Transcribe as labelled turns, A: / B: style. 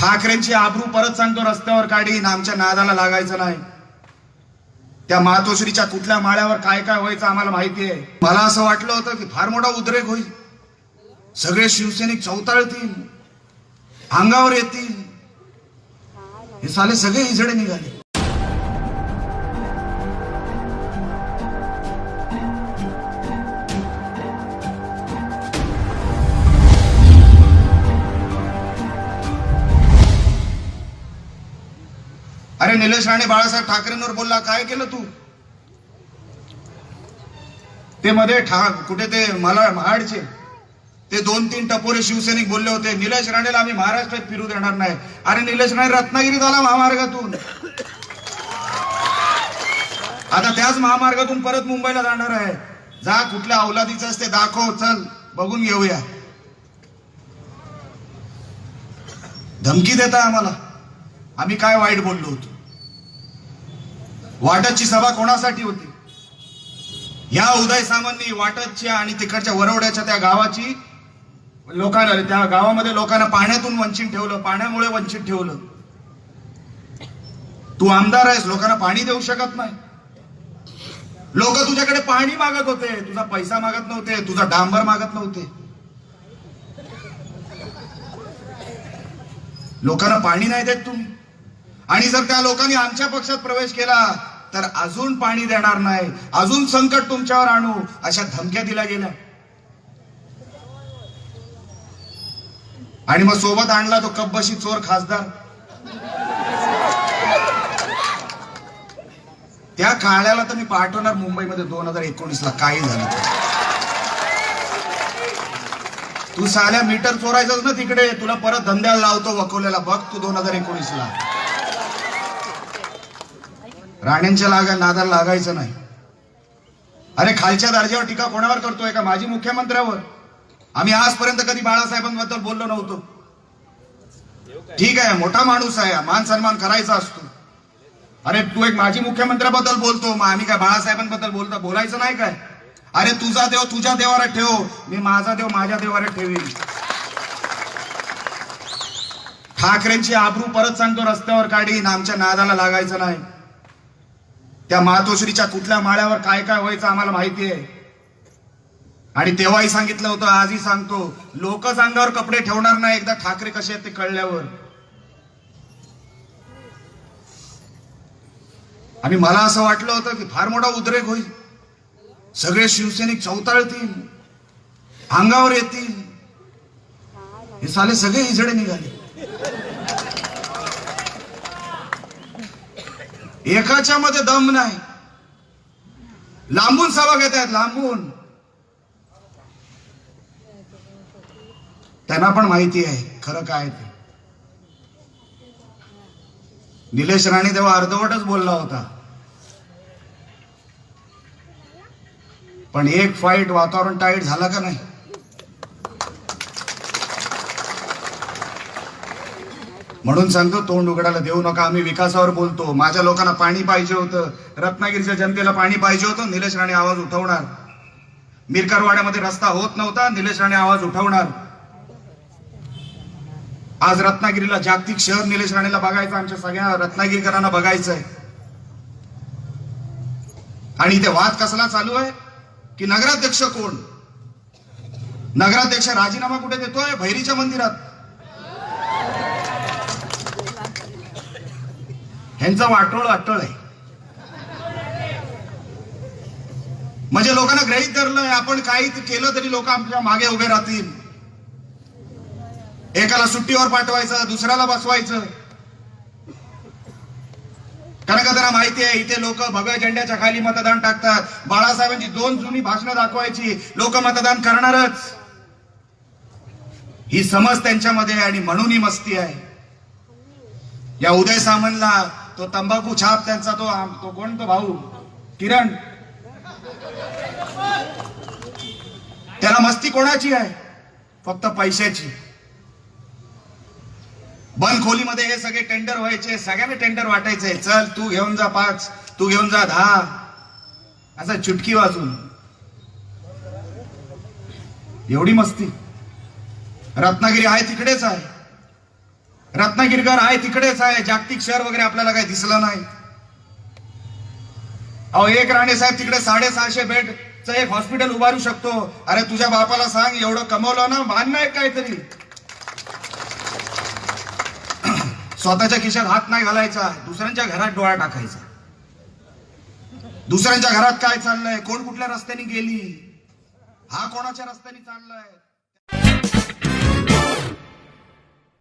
A: ठाकरेंची आबरू परत सांगतो रस्त्यावर काढीन, आमच्या नादाला लागायचं नाही। त्या मातोश्रीच्या कुठल्या माळ्यावर काय काय व्हायचं आम्हाला माहिती आहे। मला असं वाटलं होतं की फार मोठा उद्रेक होईल, सगळे शिवसैनिक चौताळतील, अंगावर येतील, हे साले सगळे इजडे निघाले। अरे निलेश राणे बाळासाहेब ठाकरेंवर बोलला, काय केलं तू? ते मध्ये कुठे ते मला महाडचे ते 2-3 टपोरे शिवसैनिक बोलले होते, निलेश राणेला आम्ही महाराष्ट्रात फिरू देणार नाही। अरे निलेश राणे रत्नागिरीत आला महामार्गातून, आता त्याच महामार्गातून परत मुंबईला जाणार आहे। जा कुठल्या अवलादीचं असते दाखव, चल बघून घेऊया। धमकी देता आम्हाला, आम्ही काय वाईट बोललो होतो? वाटतची सभा कोणासाठी होती? या उदय सामंतनी वाटतच्या आणि तिकडच्या वरवड्याच्या त्या गावाची लोकांना, त्या गावामध्ये लोकांना पाण्यातून वंचित ठेवलं, पाण्यामुळे वंचित ठेवलं। तू आमदार आहेस, लोकांना पाणी देऊ शकत नाही। लोक तुझ्याकडे पाणी मागत होते, तुझा पैसा मागत नव्हते, तुझा डांबर मागत नव्हते। लोकांना पाणी नाही देत तुम्ही, आणि जर त्या लोकांनी आमच्या पक्षात प्रवेश केला तर अजून पाणी देणार नाही, अजून संकट तुमच्यावर आणू, अशा धमक्या दिल्या गेल्या। आणि मग सोबत आणला तो कब्बशी चोर खासदार। त्या काळ्याला तर मी पाठवणार मुंबईमध्ये 2019ला, काही झालं तू साल्या मीटर चोरायचंच ना तिकडे, तुला परत धंद्याला लावतो वकोल्याला, बघ तू 2019ला। राणेंच्या नादाला लागायचं नाही। अरे खालच्या दर्जावर टीका कोणावर करतोय का? माजी मुख्यमंत्र्यावर। आम्ही आजपर्यंत कधी बाळासाहेबांबद्दल बोललो नव्हतो। ठीक आहे, मोठा माणूस आहे, मान सन्मान करायचा असतो। अरे तू एक माजी मुख्यमंत्र्याबद्दल बोलतो, मग आम्ही काय बाळासाहेबांबद्दल बोलायचं नाही काय? अरे तुझा देव तुझ्या देवावर ठेव, मी माझा देव माझ्या देवावर ठेवीन। ठाकरेंची आबरू परत सांगतो रस्त्यावर काढीन, आमच्या नादाला लागायचं नाही। त्या मातोश्रीच्या कुठल्या माळ्यावर काय काय व्हायचं आम्हाला माहिती आहे। आणि तेव्हाही सांगितलं होतं, आजही सांगतो, लोक अंगावर कपडे ठेवणार नाही एकदा ठाकरे कसे आहेत ते कळल्यावर। आणि मला असं वाटलं होतं की फार मोठा उद्रेक होईल, सगळे शिवसैनिक चौताळतील, अंगावर येतील, हे साले सगळे इजडे निघाले। एकाच्या मध्ये दम नाही, लांबून सभा घेत आहेत, लांबून। त्यांना पण माहिती आहे खरं काय ते। निलेश राणे तेव्हा अर्धवटच बोलला होता, पण एक फाईट वातावरण टाईट झालं का नाही? म्हणून सांगतो, तोंड उघडायला देऊ नका। आम्ही विकासावर बोलतो, माझ्या लोकांना पाणी पाहिजे होतं, रत्नागिरीच्या जनतेला पाणी पाहिजे होतं, निलेश राणे आवाज उठवणार। मिरकरवाड्यामध्ये रस्ता होत नव्हता, निलेश राणे आवाज उठवणार। आज रत्नागिरीला जागतिक शहर निलेश राणेला बघायचं, आमच्या सगळ्या रत्नागिरीकरांना बघायचंय। आणि इथे वाद कसला चालू आहे की नगराध्यक्ष कोण? नगराध्यक्ष राजीनामा कुठे देतोय? भैरीच्या मंदिरात। ह्यांचा वाटोळ अटळ आहे, म्हणजे लोकांना गृहीत धरलंय आपण काही केलं तरी लोक आमच्या मागे उभे राहतील। एकाला सुट्टीवर पाठवायचं, दुसऱ्याला बसवायचं, कारण का त्यांना माहिती आहे इथे लोक भगव्या झेंड्याच्या खाली मतदान टाकतात। बाळासाहेबांची 2 जुनी भाषणं दाखवायची, लोक मतदान करणारच, ही समज त्यांच्यामध्ये आहे। आणि म्हणून ही मस्ती आहे। या उदय सामंतला तो तंबाखू छाप त्यांचा तो कोण, तो भाऊ किरण, त्याला मस्ती कोणाची आहे? फक्त पैशाची। बंद खोलीमध्ये हे सगळे टेंडर व्हायचे, सगळ्यांना टेंडर वाटायचे, चल तू घेऊन जा 5, तू घेऊन जा 10, असं चुटकी वाजून। एवढी मस्ती रत्नागिरी आहे तिकडेच आहे। रत्नागिरीकर आहे तिकडेच आहे, जागतिक शहर वगैरे आपल्याला काही दिसलं नाही. अहो एक राणे साहेब तिकडे 650 बेडचं एक हॉस्पिटल उभारू शकतो. अरे तुझ्या बापाला सांग, एवढं कमवलं ना, भान नाही काहीतरी. स्वतःच्या खिशात हात नाही घालायचा, दुसऱ्यांच्या घरात डोळा टाकायचा. दुसऱ्यांच्या घरात काय चाललंय, कोण कुठल्या रस्त्याने गेली, हा कोणाच्या रस्त्याने चाललाय,